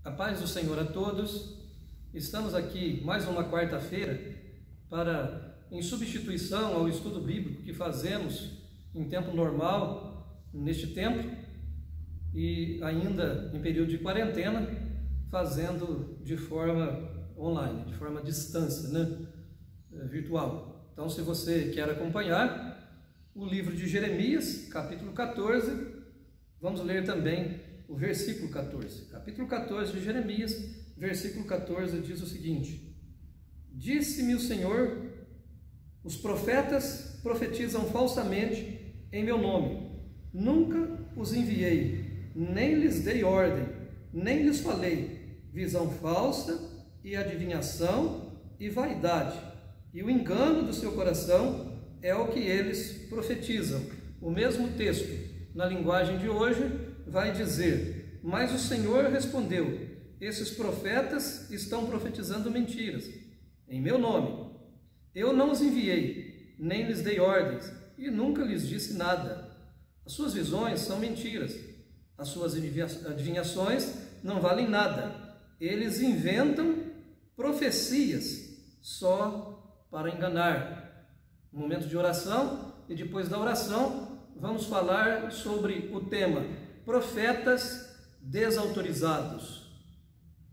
A paz do Senhor a todos. Estamos aqui mais uma quarta-feira em substituição ao estudo bíblico que fazemos em tempo normal, neste tempo, e ainda em período de quarentena, fazendo de forma online, de forma à distância, virtual. Então, se você quer acompanhar o livro de Jeremias, capítulo 14, vamos ler também o versículo 14. Capítulo 14 de Jeremias, versículo 14, diz o seguinte: Disse-me o Senhor, os profetas profetizam falsamente em meu nome. Nunca os enviei, nem lhes dei ordem, nem lhes falei. Visão falsa e adivinhação e vaidade. E o engano do seu coração é o que eles profetizam. O mesmo texto, na linguagem de hoje, vai dizer: mas o Senhor respondeu, esses profetas estão profetizando mentiras em meu nome. Eu não os enviei, nem lhes dei ordens, e nunca lhes disse nada. As suas visões são mentiras, as suas adivinhações não valem nada. Eles inventam profecias só para enganar. Um momento de oração, e depois da oração vamos falar sobre o tema profetas desautorizados.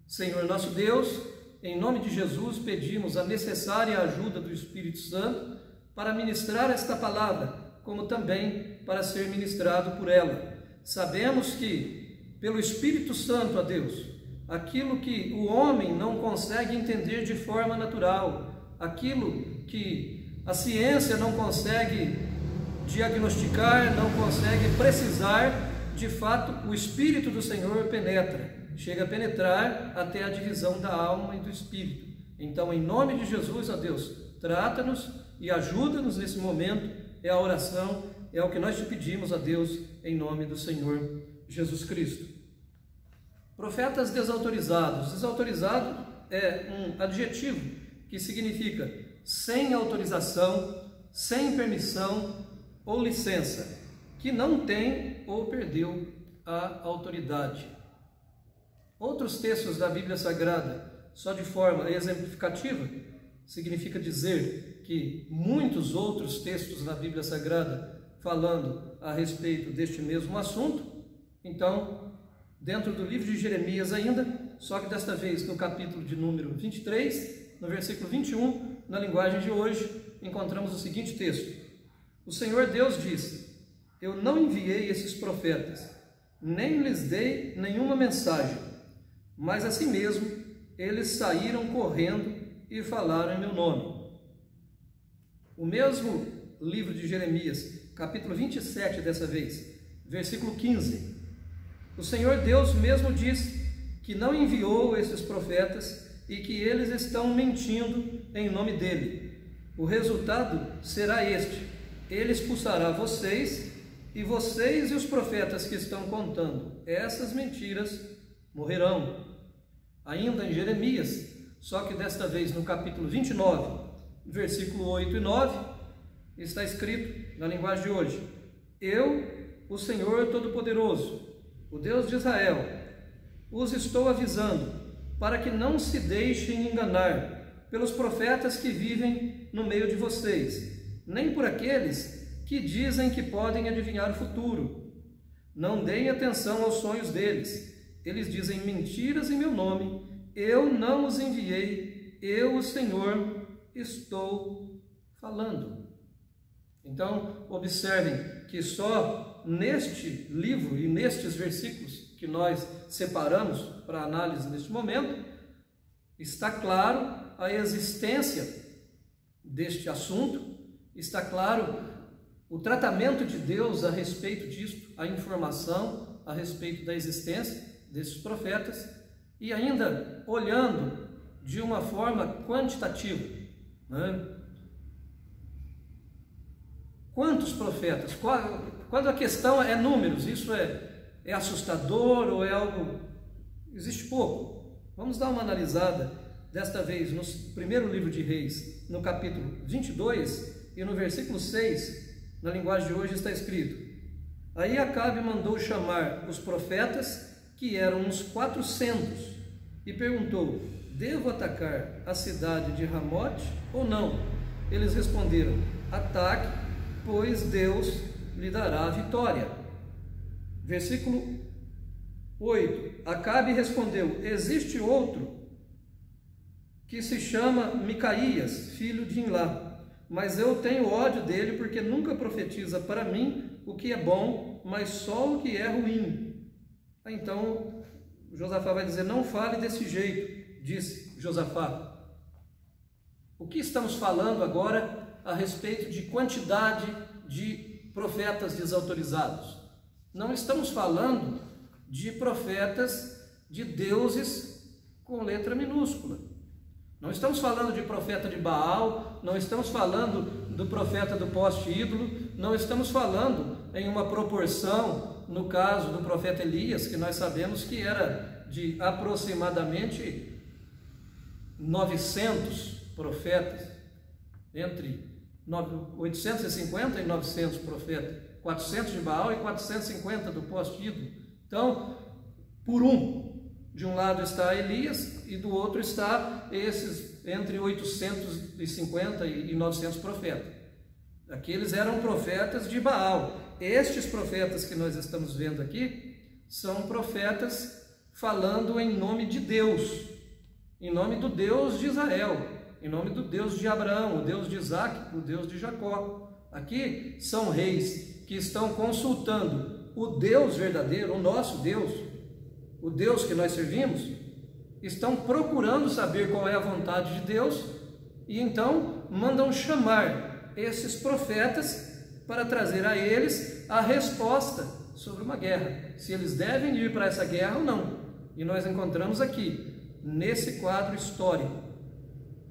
Senhor nosso Deus, em nome de Jesus pedimos a necessária ajuda do Espírito Santo para ministrar esta palavra, como também para ser ministrado por ela. Sabemos que, pelo Espírito Santo, ó Deus, aquilo que o homem não consegue entender de forma natural, aquilo que a ciência não consegue diagnosticar, não consegue precisar, de fato, o Espírito do Senhor penetra, chega a penetrar até a divisão da alma e do Espírito. Então, em nome de Jesus, ó Deus, trata-nos e ajuda-nos nesse momento. É a oração, é o que nós te pedimos, ó Deus, em nome do Senhor Jesus Cristo. Profetas desautorizados. Desautorizado é um adjetivo que significa sem autorização, sem permissão ou licença, que não tem ou perdeu a autoridade. Outros textos da Bíblia Sagrada, só de forma exemplificativa, significa dizer que muitos outros textos na Bíblia Sagrada falando a respeito deste mesmo assunto. Então, dentro do livro de Jeremias ainda, só que desta vez no capítulo de número 23, no versículo 21, na linguagem de hoje, encontramos o seguinte texto: O Senhor Deus disse: Eu não enviei esses profetas, nem lhes dei nenhuma mensagem, mas assim mesmo eles saíram correndo e falaram em meu nome. O mesmo livro de Jeremias, capítulo 27 dessa vez, versículo 15. O Senhor Deus mesmo disse que não enviou esses profetas e que eles estão mentindo em nome dele. O resultado será este: ele expulsará vocês, e vocês e os profetas que estão contando essas mentiras morrerão. Ainda em Jeremias, só que desta vez no capítulo 29, versículo 8 e 9, está escrito na linguagem de hoje: Eu, o Senhor Todo-Poderoso, o Deus de Israel, os estou avisando para que não se deixem enganar pelos profetas que vivem no meio de vocês, nem por aqueles que dizem que podem adivinhar o futuro. Não deem atenção aos sonhos deles. Eles dizem mentiras em meu nome. Eu não os enviei. Eu, o Senhor, estou falando. Então, observem que só neste livro e nestes versículos que nós separamos para análise neste momento, está claro a existência deste assunto, está claro o tratamento de Deus a respeito disto, a informação a respeito da existência desses profetas, e ainda olhando de uma forma quantitativa, Quantos profetas? Quando a questão é números, isso é assustador ou é algo... Existe pouco. Vamos dar uma analisada, desta vez, no primeiro livro de Reis, no capítulo 22 e no versículo 6, na linguagem de hoje está escrito: Aí Acabe mandou chamar os profetas, que eram uns 400, e perguntou: devo atacar a cidade de Ramote ou não? Eles responderam: ataque, pois Deus lhe dará a vitória. Versículo 8: Acabe respondeu: existe outro que se chama Micaías, filho de Imlá, mas eu tenho ódio dele, porque nunca profetiza para mim o que é bom, mas só o que é ruim. Então Josafá vai dizer: não fale desse jeito, disse Josafá. O que estamos falando agora a respeito de quantidade de profetas desautorizados? Não estamos falando de profetas de deuses com letra minúscula. Não estamos falando de profeta de Baal, não estamos falando do profeta do poste ídolo, não estamos falando em uma proporção, no caso do profeta Elias, que nós sabemos que era de aproximadamente 900 profetas, entre 850 e 900 profetas, 400 de Baal e 450 do poste ídolo. Então, por de um lado está Elias e do outro está esses entre 850 e 900 profetas. Aqueles eram profetas de Baal. Estes profetas que nós estamos vendo aqui são profetas falando em nome de Deus, em nome do Deus de Israel, em nome do Deus de Abraão, o Deus de Isaac, o Deus de Jacó. Aqui são reis que estão consultando o Deus verdadeiro, o nosso Deus, o Deus que nós servimos, estão procurando saber qual é a vontade de Deus e então mandam chamar esses profetas para trazer a eles a resposta sobre uma guerra, se eles devem ir para essa guerra ou não. E nós encontramos aqui, nesse quadro histórico,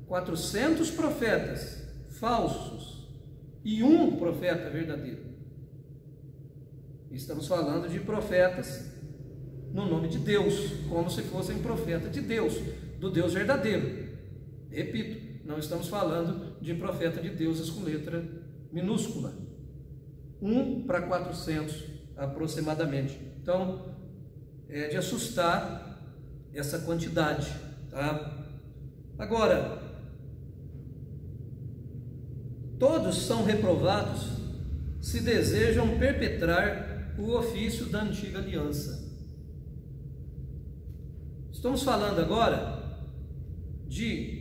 400 profetas falsos e um profeta verdadeiro. Estamos falando de profetas no nome de Deus, como se fossem profeta de Deus, do Deus verdadeiro. Repito, não estamos falando de profeta de deuses com letra minúscula. 1 para 400 aproximadamente. Então, é de assustar essa quantidade, tá? Agora, todos são reprovados se desejam perpetrar o ofício da antiga aliança. Estamos falando agora de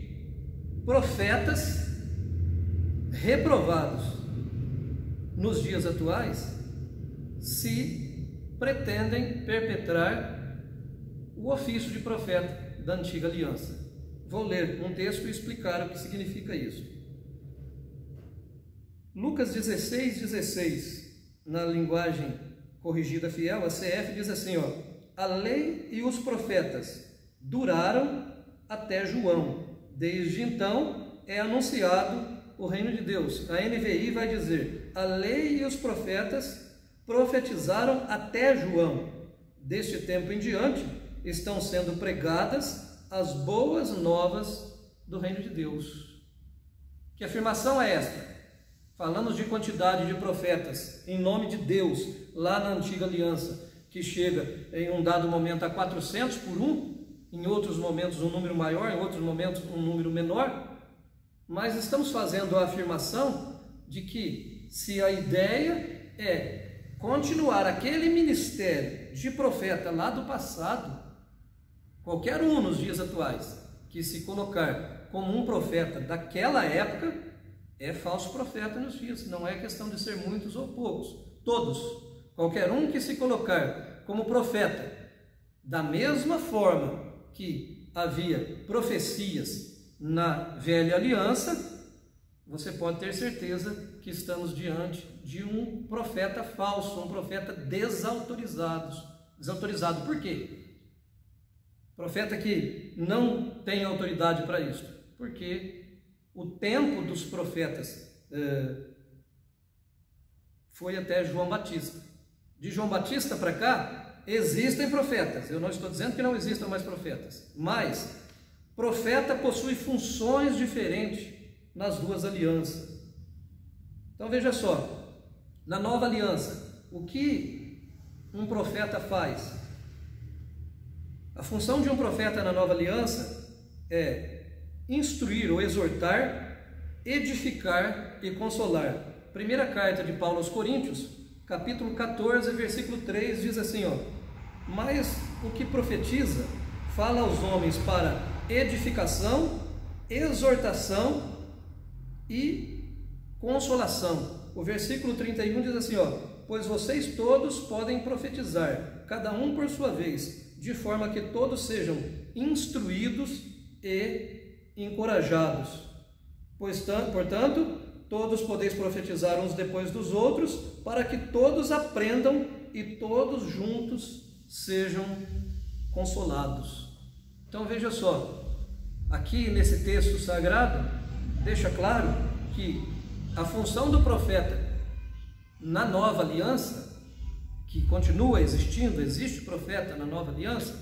profetas reprovados nos dias atuais se pretendem perpetrar o ofício de profeta da antiga aliança. Vou ler um texto e explicar o que significa isso. Lucas 16:16, na linguagem corrigida fiel, a CF diz assim, ó: a lei e os profetas duraram até João. Desde então é anunciado o reino de Deus. A NVI vai dizer: a lei e os profetas profetizaram até João. Deste tempo em diante estão sendo pregadas as boas novas do reino de Deus. Que afirmação é esta? Falamos de quantidade de profetas em nome de Deus lá na antiga aliança, que chega em um dado momento a 400 por em outros momentos um número maior, em outros momentos um número menor, mas estamos fazendo a afirmação de que se a ideia é continuar aquele ministério de profeta lá do passado, qualquer um nos dias atuais que se colocar como um profeta daquela época é falso profeta nos dias. Não é questão de ser muitos ou poucos, todos. Qualquer um que se colocar como profeta da mesma forma que havia profecias na velha aliança, você pode ter certeza que estamos diante de um profeta falso, um profeta desautorizado. Desautorizado por quê? Profeta que não tem autoridade para isso, porque o tempo dos profetas foi até João Batista. De João Batista para cá, existem profetas. Eu não estou dizendo que não existam mais profetas, mas profeta possui funções diferentes nas duas alianças. Então veja só, na nova aliança, o que um profeta faz? A função de um profeta na nova aliança é instruir ou exortar, edificar e consolar. Primeira carta de Paulo aos Coríntios, capítulo 14, versículo 3, diz assim, mas o que profetiza fala aos homens para edificação, exortação e consolação. O versículo 31 diz assim, pois vocês todos podem profetizar, cada um por sua vez, de forma que todos sejam instruídos e encorajados. Portanto, todos podeis profetizar uns depois dos outros, para que todos aprendam e todos juntos sejam consolados. Então veja só, aqui nesse texto sagrado, deixa claro que a função do profeta na nova aliança, que continua existindo, existe profeta na nova aliança,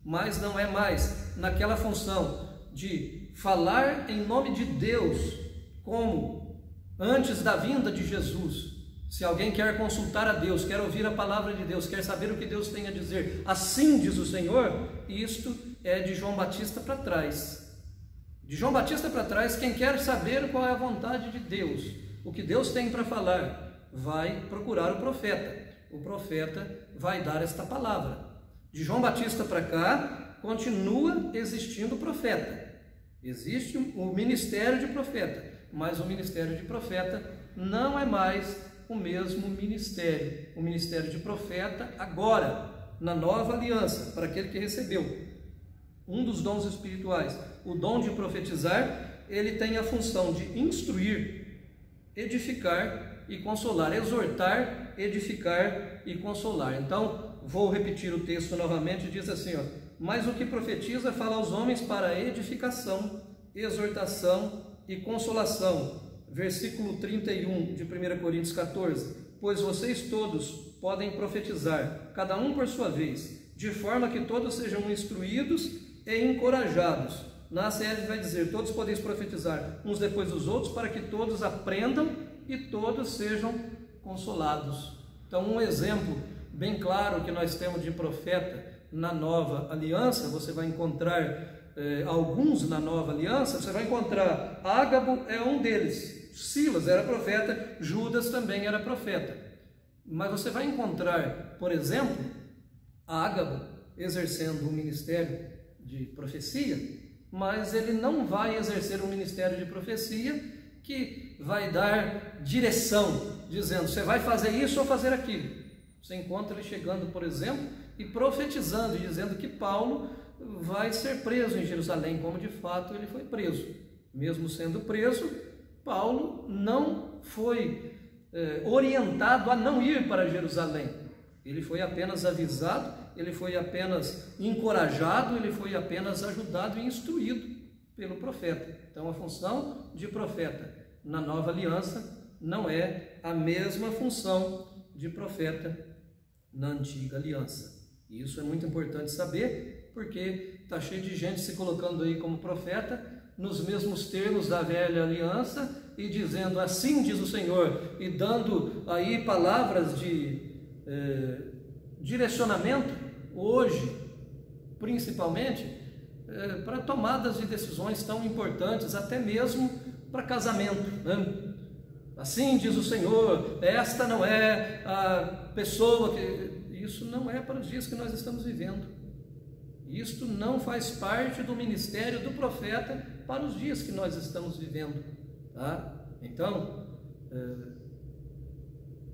mas não é mais naquela função de falar em nome de Deus, como antes da vinda de Jesus. Se alguém quer consultar a Deus, quer ouvir a palavra de Deus, quer saber o que Deus tem a dizer, assim diz o Senhor, isto é de João Batista para trás. De João Batista para trás, quem quer saber qual é a vontade de Deus, o que Deus tem para falar, vai procurar o profeta. O profeta vai dar esta palavra. De João Batista para cá, continua existindo profeta. Existe o ministério de profeta, mas o ministério de profeta não é mais o mesmo ministério. O ministério de profeta agora, na nova aliança, para aquele que recebeu um dos dons espirituais, o dom de profetizar, ele tem a função de instruir, edificar e consolar, exortar, edificar e consolar. Então, vou repetir o texto novamente, diz assim, mas o que profetiza fala aos homens para edificação, exortação e consolação. Versículo 31 de 1 Coríntios 14, pois vocês todos podem profetizar, cada um por sua vez, de forma que todos sejam instruídos e encorajados. Na ACF vai dizer, todos podeis profetizar uns depois dos outros, para que todos aprendam e todos sejam consolados. Então, um exemplo bem claro que nós temos de profeta na nova aliança, você vai encontrar alguns na nova aliança, você vai encontrar Ágabo é um deles, Silas era profeta, Judas também era profeta, mas você vai encontrar, por exemplo, Ágabo exercendo um ministério de profecia, mas ele não vai exercer um ministério de profecia que vai dar direção, dizendo, você vai fazer isso ou fazer aquilo. Você encontra ele chegando, por exemplo, e profetizando, dizendo que Paulo vai ser preso em Jerusalém, como de fato ele foi preso. Mesmo sendo preso, Paulo não foi orientado a não ir para Jerusalém. Ele foi apenas avisado, ele foi apenas encorajado, ele foi apenas ajudado e instruído pelo profeta. Então, a função de profeta na nova aliança não é a mesma função de profeta na antiga aliança. E isso é muito importante saber, porque está cheio de gente se colocando aí como profeta nos mesmos termos da velha aliança e dizendo, assim diz o Senhor, e dando aí palavras de direcionamento, hoje, principalmente, para tomadas de decisões tão importantes, até mesmo para casamento, né? Assim diz o Senhor, esta não é a pessoa que... Isso não é para os dias que nós estamos vivendo. Isto não faz parte do ministério do profeta para os dias que nós estamos vivendo, tá? Então,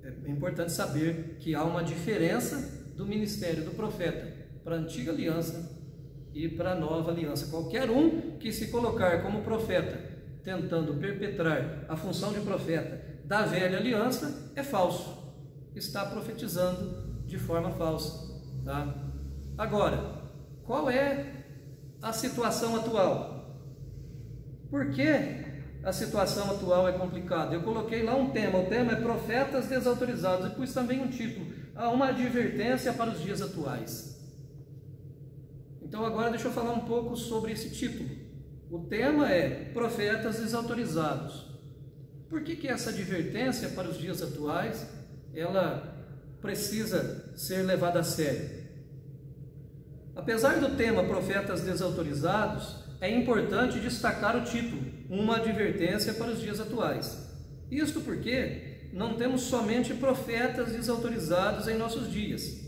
é importante saber que há uma diferença do ministério do profeta para a antiga aliança e para a nova aliança. Qualquer um que se colocar como profeta, tentando perpetrar a função de profeta da velha aliança, é falso, está profetizando de forma falsa, tá? Agora, qual é a situação atual? Por que a situação atual é complicada? Eu coloquei lá um tema, o tema é profetas desautorizados, e pus também um título, uma advertência para os dias atuais. Então agora deixa eu falar um pouco sobre esse título. O tema é profetas desautorizados. Por que essa advertência para os dias atuais, ela precisa ser levada a sério? Apesar do tema profetas desautorizados, é importante destacar o título, uma advertência para os dias atuais. Isto porque não temos somente profetas desautorizados em nossos dias.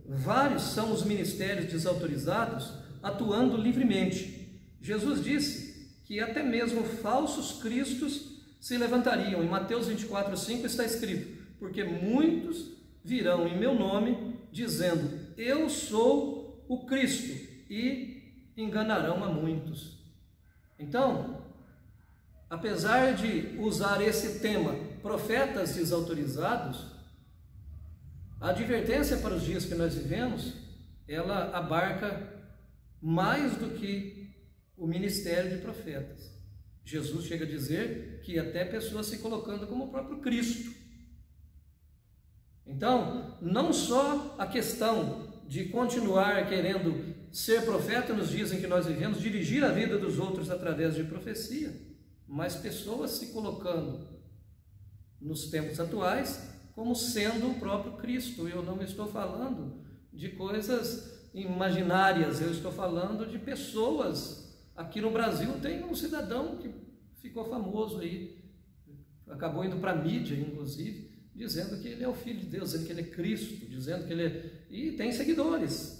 Vários são os ministérios desautorizados atuando livremente. Jesus disse que até mesmo falsos cristos se levantariam. Em Mateus 24:5 está escrito: porque muitos virão em meu nome, dizendo, eu sou o Cristo, e enganarão a muitos. Então, apesar de usar esse tema, profetas desautorizados, a advertência para os dias que nós vivemos, ela abarca mais do que o ministério de profetas. Jesus chega a dizer que até pessoas se colocando como o próprio Cristo. Então, não só a questão de continuar querendo ser profeta nos dias em que nós vivemos, dirigir a vida dos outros através de profecia, mas pessoas se colocando nos tempos atuais como sendo o próprio Cristo. Eu não estou falando de coisas imaginárias, eu estou falando de pessoas. Aqui no Brasil tem um cidadão que ficou famoso aí, acabou indo para a mídia, inclusive, dizendo que ele é o Filho de Deus, dizendo que ele é Cristo, dizendo que ele é... e tem seguidores.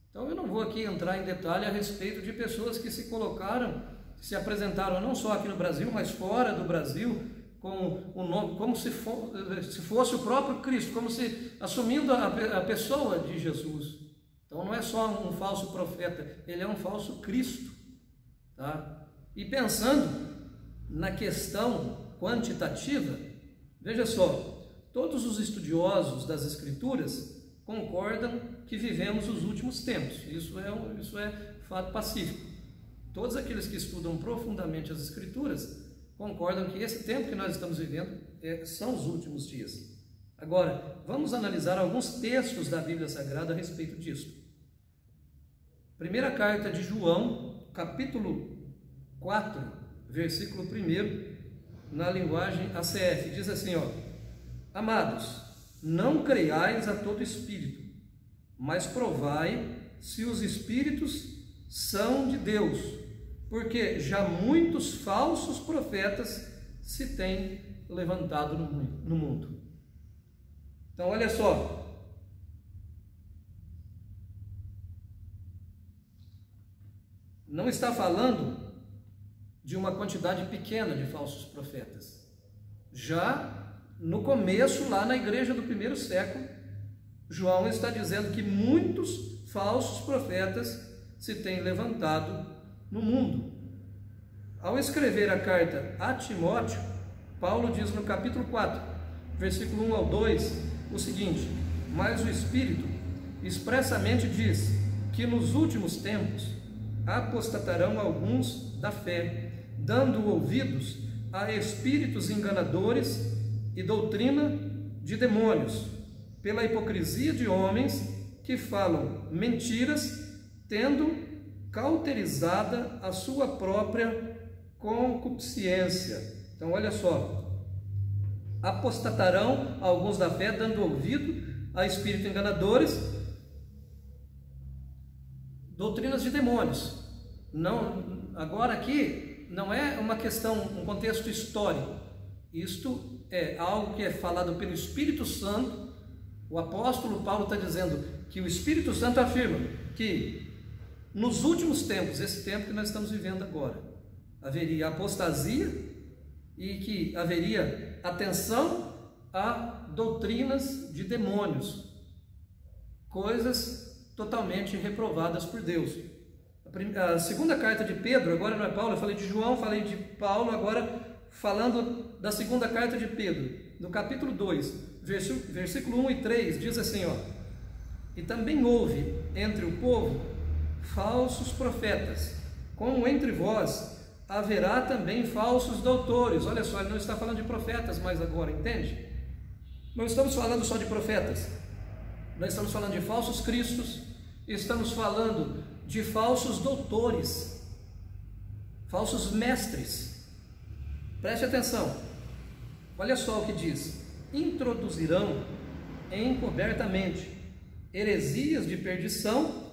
Então eu não vou aqui entrar em detalhe a respeito de pessoas que se colocaram, se apresentaram não só aqui no Brasil, mas fora do Brasil, com o nome, como se fosse o próprio Cristo, como se assumindo a pessoa de Jesus. Então não é só um falso profeta, ele é um falso Cristo, tá? E pensando na questão quantitativa, veja só, todos os estudiosos das Escrituras concordam que vivemos os últimos tempos. Isso é fato pacífico. Todos aqueles que estudam profundamente as Escrituras concordam que esse tempo que nós estamos vivendo são os últimos dias. Agora, vamos analisar alguns textos da Bíblia Sagrada a respeito disso. Primeira carta de João, capítulo 4, versículo 1, na linguagem ACF, diz assim, ó: amados, não creiais a todo espírito, mas provai se os espíritos são de Deus, porque já muitos falsos profetas se têm levantado no mundo. Então, olha só. Não está falando de uma quantidade pequena de falsos profetas. Já no começo, lá na igreja do primeiro século, João está dizendo que muitos falsos profetas se têm levantado no mundo. Ao escrever a carta a Timóteo, Paulo diz no capítulo 4, versículo 1 ao 2, o seguinte: mas o Espírito expressamente diz que nos últimos tempos apostatarão alguns da fé, dando ouvidos a espíritos enganadores e doutrina de demônios, pela hipocrisia de homens que falam mentiras, tendo cauterizada a sua própria concupiscência. Então, olha só: apostatarão alguns da fé, dando ouvido a espíritos enganadores, doutrinas de demônios. Não, agora aqui não é uma questão, um contexto histórico. Isto é algo que é falado pelo Espírito Santo. O apóstolo Paulo está dizendo que o Espírito Santo afirma que nos últimos tempos, esse tempo que nós estamos vivendo agora, haveria apostasia e que haveria atenção a doutrinas de demônios, coisas totalmente reprovadas por Deus. A segunda carta de Pedro, agora não é Paulo, eu falei de João, falei de Paulo, agora falando da segunda carta de Pedro, no capítulo 2, versículo 1 e 3, diz assim, ó: e também houve entre o povo falsos profetas, como entre vós haverá também falsos doutores. Olha só, ele não está falando de profetas mais agora, entende? Não estamos falando só de profetas, nós estamos falando de falsos cristos, estamos falando de falsos doutores, falsos mestres. Preste atenção, olha só o que diz: introduzirão encobertamente heresias de perdição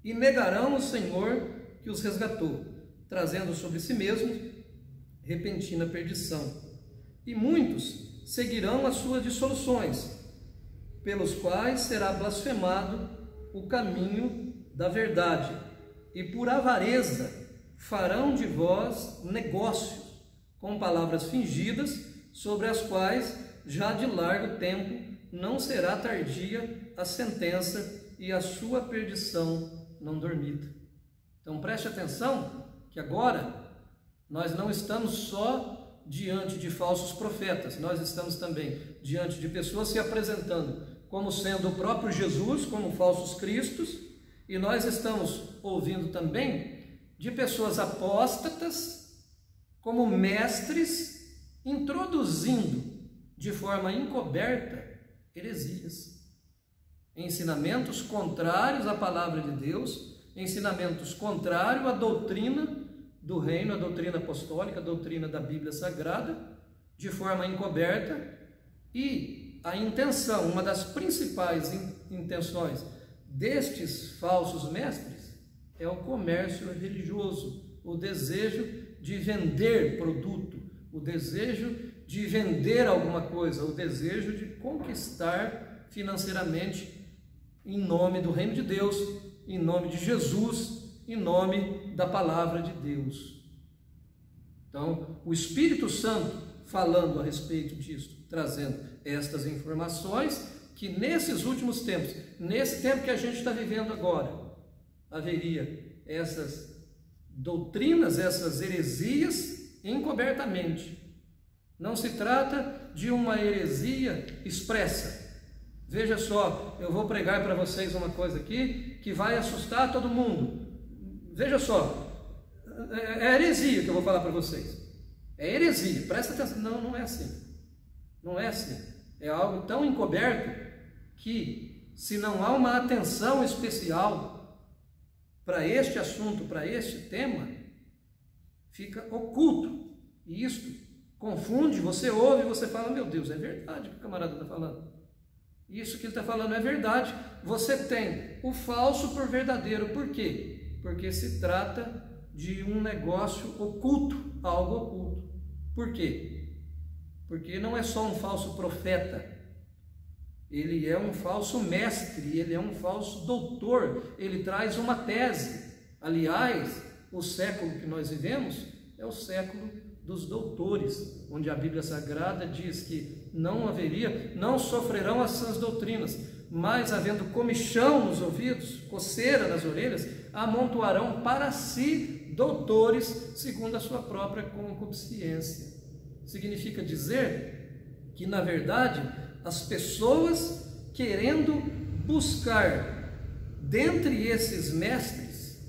e negarão o Senhor que os resgatou, trazendo sobre si mesmos repentina perdição. E muitos seguirão as suas dissoluções, pelos quais será blasfemado o caminho da verdade, e por avareza farão de vós negócios com palavras fingidas, sobre as quais já de largo tempo não será tardia a sentença e a sua perdição não dormida. Então preste atenção que agora nós não estamos só diante de falsos profetas, nós estamos também diante de pessoas se apresentando como sendo o próprio Jesus, como falsos cristos, e nós estamos ouvindo também de pessoas apóstatas como mestres introduzindo de forma encoberta heresias, ensinamentos contrários à palavra de Deus, ensinamentos contrários à doutrina do reino, a doutrina apostólica, a doutrina da Bíblia Sagrada, de forma encoberta. E a intenção, uma das principais intenções destes falsos mestres é o comércio religioso, o desejo de vender produto, o desejo de vender alguma coisa, o desejo de conquistar financeiramente em nome do reino de Deus, em nome de Jesus, em nome da palavra de Deus. Então, o Espírito Santo falando a respeito disso, trazendo estas informações, que nesses últimos tempos, nesse tempo que a gente está vivendo agora, haveria essas doutrinas, essas heresias encobertamente. Não se trata de uma heresia expressa. Veja só, eu vou pregar para vocês uma coisa aqui que vai assustar todo mundo. Veja só, é heresia que eu vou falar para vocês. É heresia, presta atenção. Não, não é assim. Não é assim. É algo tão encoberto que, se não há uma atenção especial para este assunto, para este tema, fica oculto. E isto confunde, você ouve e você fala, meu Deus, é verdade o que o camarada está falando. Isso que ele está falando é verdade. Você tem o falso por verdadeiro. Por quê? Porque se trata de um negócio oculto, algo oculto. Por quê? Porque não é só um falso profeta, ele é um falso mestre, ele é um falso doutor, ele traz uma tese. Aliás, o século que nós vivemos é o século dos doutores, onde a Bíblia Sagrada diz que não sofrerão as sãs doutrinas, mas havendo comichão nos ouvidos, coceira nas orelhas, amontoarão para si doutores segundo a sua própria concupiscência. Significa dizer que, na verdade, as pessoas querendo buscar dentre esses mestres,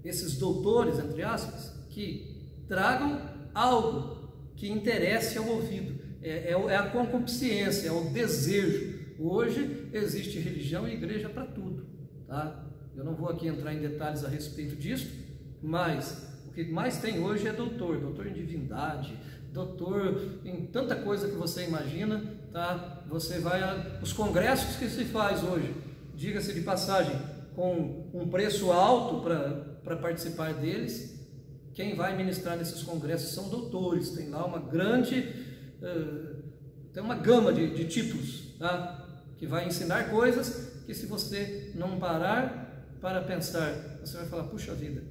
esses doutores, entre aspas, que tragam algo que interesse ao ouvido, é a concupiscência, é o desejo. Hoje existe religião e igreja para tudo, tá? Eu não vou aqui entrar em detalhes a respeito disso, mas o que mais tem hoje é doutor em divindade, doutor em tanta coisa que você imagina, tá? Você vai os congressos que se faz hoje, diga-se de passagem, com um preço alto para participar deles. Quem vai ministrar nesses congressos são doutores, tem lá uma grande, tem uma gama de títulos, tá? Que vai ensinar coisas que, se você não parar para pensar, você vai falar, puxa vida,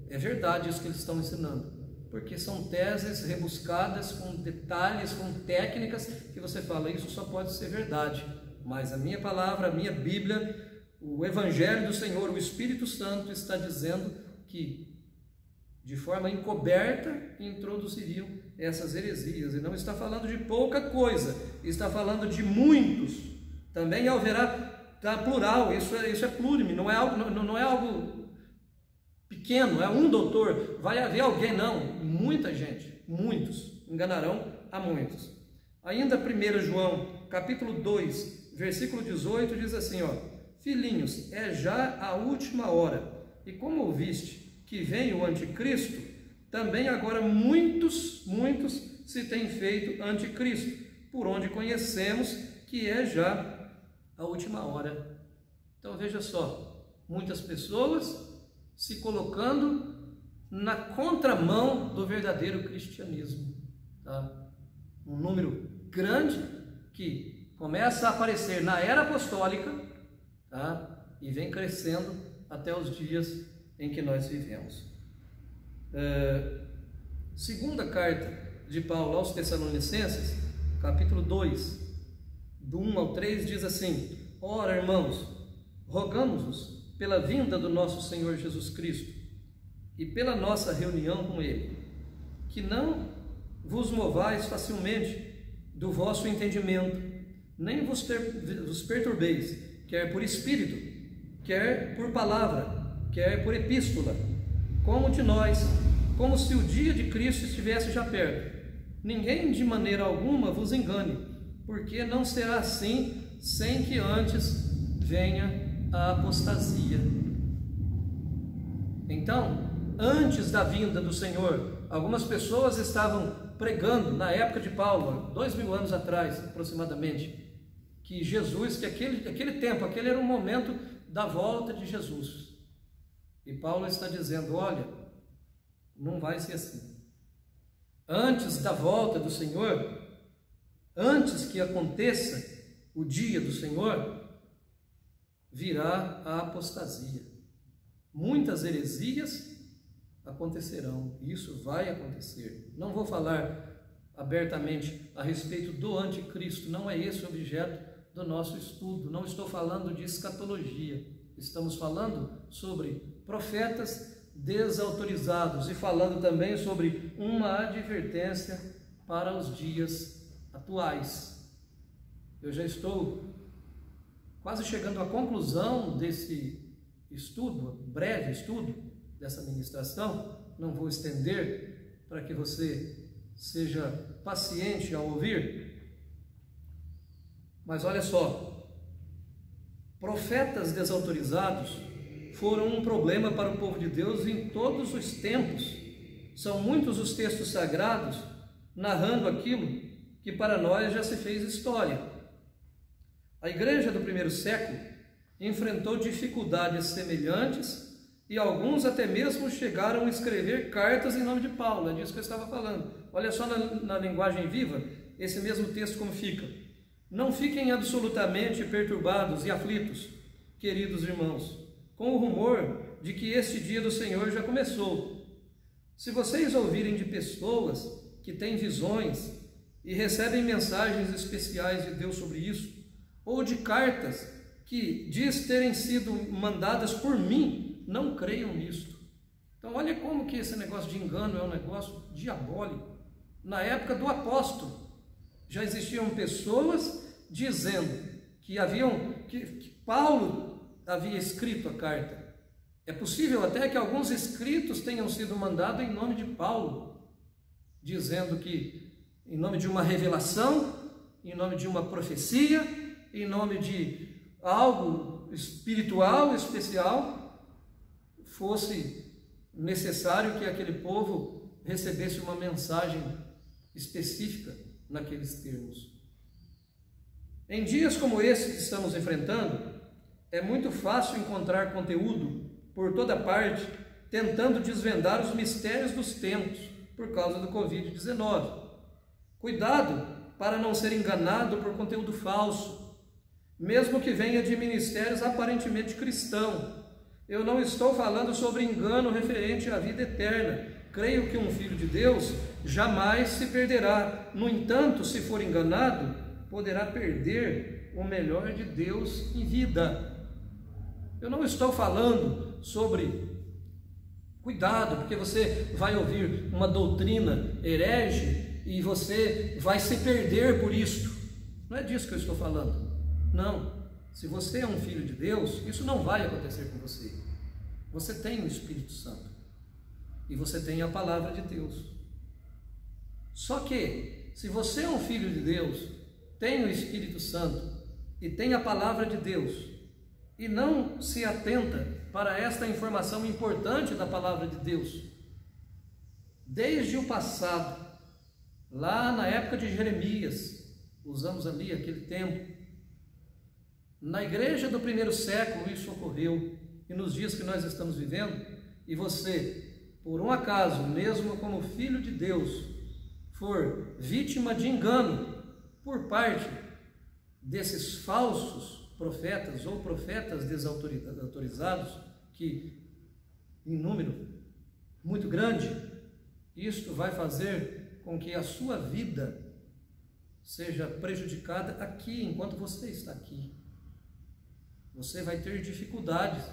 é verdade isso que eles estão ensinando, porque são teses rebuscadas com detalhes, com técnicas que você fala, isso só pode ser verdade, mas a minha palavra, a minha Bíblia, o Evangelho do Senhor, o Espírito Santo está dizendo que de forma encoberta introduziriam essas heresias, e não está falando de pouca coisa, está falando de muitos. Também haverá, tá, plural, isso é plurime, não é algo pequeno, é um doutor, vai haver alguém, não, muita gente, muitos, enganarão a muitos. Ainda 1 João, capítulo 2, versículo 18, diz assim, ó, filhinhos, é já a última hora, e como ouviste que vem o anticristo, também agora muitos se têm feito anticristo, por onde conhecemos que é já a última hora. Então veja só, muitas pessoas se colocando na contramão do verdadeiro cristianismo. Tá? Um número grande que começa a aparecer na era apostólica, tá? E vem crescendo até os dias em que nós vivemos. Segunda carta de Paulo aos Tessalonicenses, capítulo 2, do 1 ao 3, diz assim: Ora, irmãos, rogamos-vos pela vinda do nosso Senhor Jesus Cristo e pela nossa reunião com Ele, que não vos movais facilmente do vosso entendimento, nem vos perturbeis, quer por espírito, quer por palavra, quer por epístola, como de nós, como se o dia de Cristo estivesse já perto. Ninguém de maneira alguma vos engane, porque não será assim sem que antes venha a apostasia. Então, antes da vinda do Senhor, algumas pessoas estavam pregando, na época de Paulo, 2000 anos atrás aproximadamente, que Jesus, que aquele tempo, aquele era o momento da volta de Jesus. E Paulo está dizendo: olha, não vai ser assim. Antes da volta do Senhor, antes que aconteça o dia do Senhor, virá a apostasia. Muitas heresias acontecerão, isso vai acontecer. Não vou falar abertamente a respeito do anticristo, não é esse o objeto do nosso estudo. Não estou falando de escatologia, estamos falando sobre profetas desautorizados e falando também sobre uma advertência para os dias atuais. Eu já estou quase chegando à conclusão desse estudo, breve estudo dessa ministração. Não vou estender para que você seja paciente ao ouvir, mas olha só, profetas desautorizados foram um problema para o povo de Deus em todos os tempos. São muitos os textos sagrados narrando aquilo que para nós já se fez história. A igreja do primeiro século enfrentou dificuldades semelhantes e alguns até mesmo chegaram a escrever cartas em nome de Paulo. É disso que eu estava falando. Olha só na linguagem viva, esse mesmo texto como fica: não fiquem absolutamente perturbados e aflitos, queridos irmãos, com o rumor de que este dia do Senhor já começou. Se vocês ouvirem de pessoas que têm visões e recebem mensagens especiais de Deus sobre isso, ou de cartas que diz terem sido mandadas por mim, não creiam nisto. Então olha como que esse negócio de engano é um negócio diabólico. Na época do apóstolo, já existiam pessoas dizendo que Paulo havia escrito a carta. É possível até que alguns escritos tenham sido mandados em nome de Paulo, dizendo que em nome de uma revelação, em nome de uma profecia, em nome de algo espiritual, especial, fosse necessário que aquele povo recebesse uma mensagem específica naqueles termos. Em dias como esse que estamos enfrentando, é muito fácil encontrar conteúdo por toda parte, tentando desvendar os mistérios dos tempos por causa do Covid-19. Cuidado para não ser enganado por conteúdo falso, mesmo que venha de ministérios aparentemente cristãos. Eu não estou falando sobre engano referente à vida eterna. Creio que um filho de Deus jamais se perderá. No entanto, se for enganado, poderá perder o melhor de Deus em vida. Eu não estou falando sobre cuidado, porque você vai ouvir uma doutrina herege e você vai se perder por isto. Não é disso que eu estou falando. Não. Se você é um filho de Deus, isso não vai acontecer com você. Você tem o Espírito Santo e você tem a palavra de Deus. Só que, se você é um filho de Deus, tem o Espírito Santo e tem a palavra de Deus, e não se atenta para esta informação importante da palavra de Deus, desde o passado, lá na época de Jeremias, usamos ali aquele tempo, na igreja do primeiro século isso ocorreu. e nos dias que nós estamos vivendo, e você, por um acaso, mesmo como filho de Deus, for vítima de engano por parte desses falsos profetas ou profetas desautorizados, que em número muito grande, isto vai fazer com que a sua vida seja prejudicada aqui, enquanto você está aqui. Você vai ter dificuldades.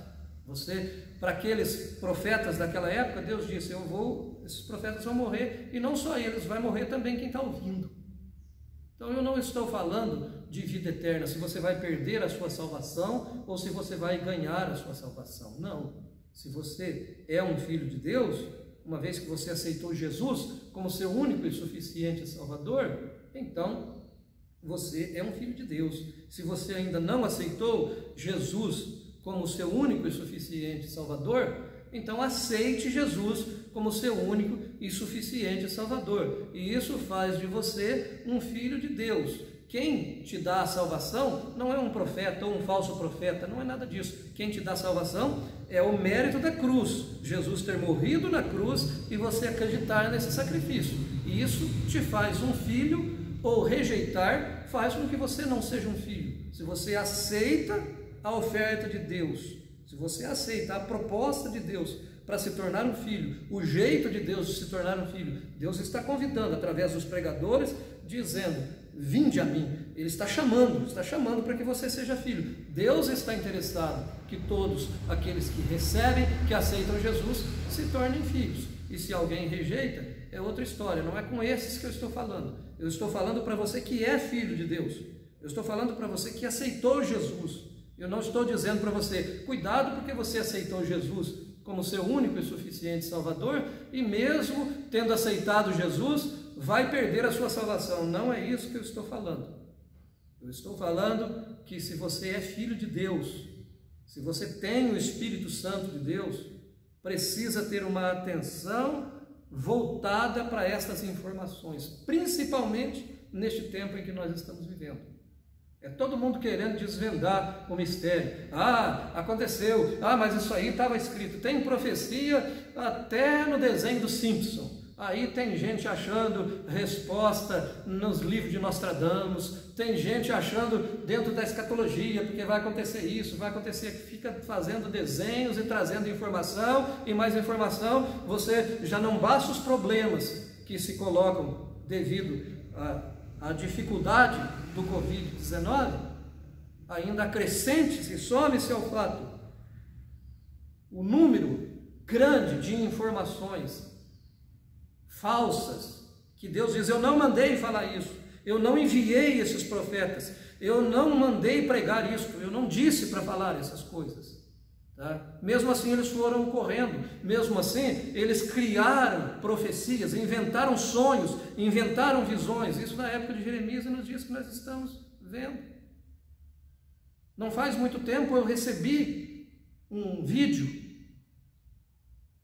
Para aqueles profetas daquela época, Deus disse, esses profetas vão morrer, e não só eles, vai morrer também quem está ouvindo. Então eu não estou falando de vida eterna, se você vai perder a sua salvação, ou se você vai ganhar a sua salvação. Não. Se você é um filho de Deus, uma vez que você aceitou Jesus como seu único e suficiente Salvador, então você é um filho de Deus. Se você ainda não aceitou Jesus como seu único e suficiente Salvador, então aceite Jesus como seu único e suficiente Salvador. E isso faz de você um filho de Deus. Quem te dá a salvação não é um profeta ou um falso profeta, não é nada disso. Quem te dá a salvação é o mérito da cruz, Jesus ter morrido na cruz e você acreditar nesse sacrifício. E isso te faz um filho, ou rejeitar faz com que você não seja um filho. Se você aceita a oferta de Deus, se você aceita a proposta de Deus para se tornar um filho, o jeito de Deus de se tornar um filho, Deus está convidando através dos pregadores, dizendo, vinde a mim. Ele está chamando para que você seja filho. Deus está interessado que todos aqueles que recebem, que aceitam Jesus, se tornem filhos. E se alguém rejeita, é outra história, não é com esses que eu estou falando. Eu estou falando para você que é filho de Deus. Eu estou falando para você que aceitou Jesus. Eu não estou dizendo para você, cuidado porque você aceitou Jesus como seu único e suficiente Salvador, e mesmo tendo aceitado Jesus, vai perder a sua salvação. Não é isso que eu estou falando. Eu estou falando que se você é filho de Deus, se você tem o Espírito Santo de Deus, precisa ter uma atenção voltada para essas informações, principalmente neste tempo em que nós estamos vivendo. É todo mundo querendo desvendar o mistério. Aconteceu. Mas isso aí estava escrito. Tem profecia até no desenho do Simpson. Aí tem gente achando resposta nos livros de Nostradamus. Tem gente achando dentro da escatologia, porque vai acontecer isso, vai acontecer. Fica fazendo desenhos e trazendo informação e mais informação. Você já não basta os problemas que se colocam devido a dificuldade do Covid-19, ainda acrescente-se, some-se ao fato o número grande de informações falsas, que Deus diz, eu não mandei falar isso, eu não enviei esses profetas, eu não mandei pregar isso, eu não disse para falar essas coisas. Tá? Mesmo assim eles foram correndo, mesmo assim eles criaram profecias, inventaram sonhos, inventaram visões, isso na época de Jeremias e nos dias que nós estamos vendo. Não faz muito tempo eu recebi um vídeo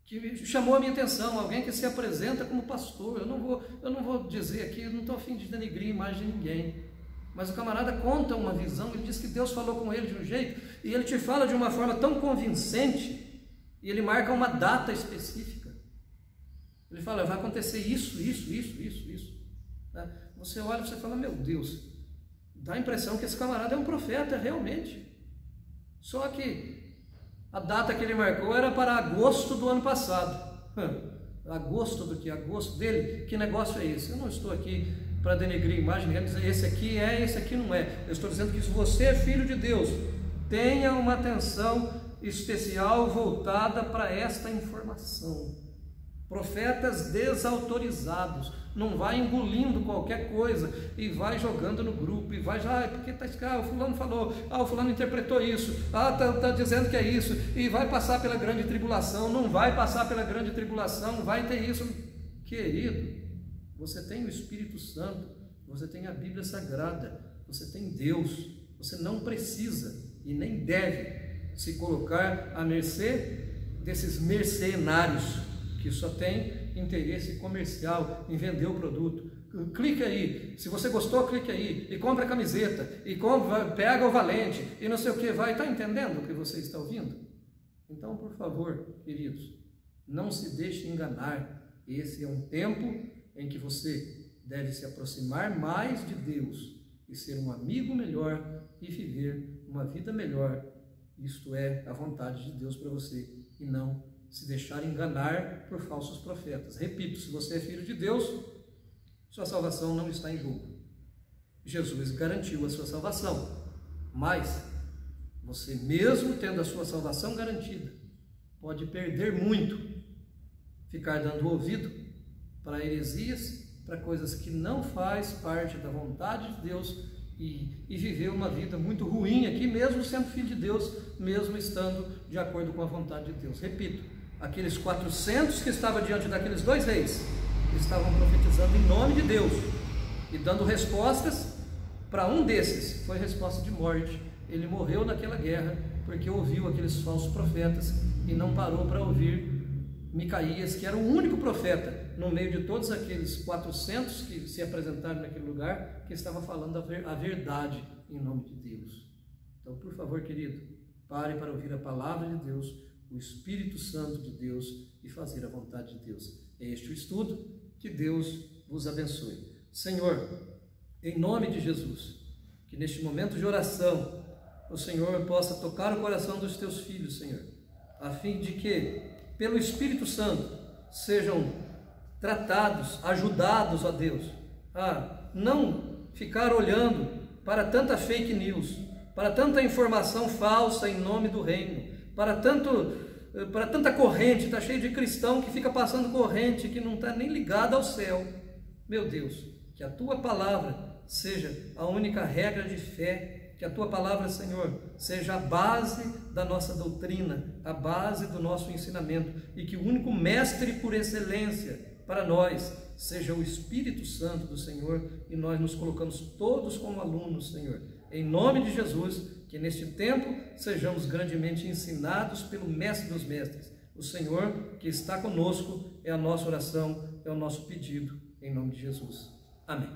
que chamou a minha atenção, alguém que se apresenta como pastor. Eu não vou dizer aqui, eu não estou a fim de denegrir a imagem de ninguém. Mas o camarada conta uma visão, ele diz que Deus falou com ele de um jeito, e ele te fala de uma forma tão convincente, e ele marca uma data específica. Ele fala, vai acontecer isso. Tá? Você olha e você fala, meu Deus, dá a impressão que esse camarada é um profeta, realmente. Só que a data que ele marcou era para agosto do ano passado. Agosto do que? Agosto dele? Que negócio é esse? Eu não estou aqui para denegrir a imagem, dizer esse aqui é, esse aqui não é. Eu estou dizendo que se você é filho de Deus, tenha uma atenção especial voltada para esta informação. Profetas desautorizados, não vai engolindo qualquer coisa e vai jogando no grupo e vai já, porque tá, o fulano falou, o fulano interpretou isso, tá dizendo que é isso, e vai passar pela grande tribulação, não vai passar pela grande tribulação, vai ter isso. Querido, você tem o Espírito Santo, você tem a Bíblia Sagrada, você tem Deus, você não precisa e nem deve se colocar à mercê desses mercenários que só tem interesse comercial em vender o produto. Clique aí, se você gostou, clique aí e compra a camiseta, e pega o valente e não sei o que, está entendendo o que você está ouvindo? Então, por favor, queridos, não se deixe enganar. Esse é um tempo em que você deve se aproximar mais de Deus e ser um amigo melhor e viver uma vida melhor. Isto é a vontade de Deus para você, e não se deixar enganar por falsos profetas. Repito, se você é filho de Deus, sua salvação não está em jogo. Jesus garantiu a sua salvação, mas você, mesmo tendo a sua salvação garantida, pode perder muito, ficar dando ouvido para heresias, para coisas que não faz parte da vontade de Deus e viver uma vida muito ruim aqui, mesmo sendo filho de Deus, mesmo estando de acordo com a vontade de Deus. Repito, aqueles 400 que estavam diante daqueles 2 reis, estavam profetizando em nome de Deus e dando respostas. Para um desses foi resposta de morte. Ele morreu naquela guerra porque ouviu aqueles falsos profetas e não parou para ouvir Micaías, que era o único profeta no meio de todos aqueles 400 que se apresentaram naquele lugar, que estava falando a verdade em nome de Deus. Então, por favor, querido, pare para ouvir a palavra de Deus, o Espírito Santo de Deus e fazer a vontade de Deus. É este o estudo. Que Deus vos abençoe. Senhor, em nome de Jesus, que neste momento de oração, o Senhor possa tocar o coração dos teus filhos, Senhor, a fim de que, pelo Espírito Santo, sejam tratados, ajudados, ó Deus, a não ficar olhando para tanta fake news, para tanta informação falsa em nome do reino, para tanta corrente. Está cheio de cristão que fica passando corrente, que não está nem ligado ao céu. Meu Deus, que a tua palavra seja a única regra de fé, que a tua palavra, Senhor, seja a base da nossa doutrina, a base do nosso ensinamento, e que o único mestre por excelência para nós seja o Espírito Santo do Senhor, e nós nos colocamos todos como alunos, Senhor, em nome de Jesus, que neste tempo sejamos grandemente ensinados pelo Mestre dos Mestres. O Senhor que está conosco é a nossa oração, é o nosso pedido, em nome de Jesus. Amém.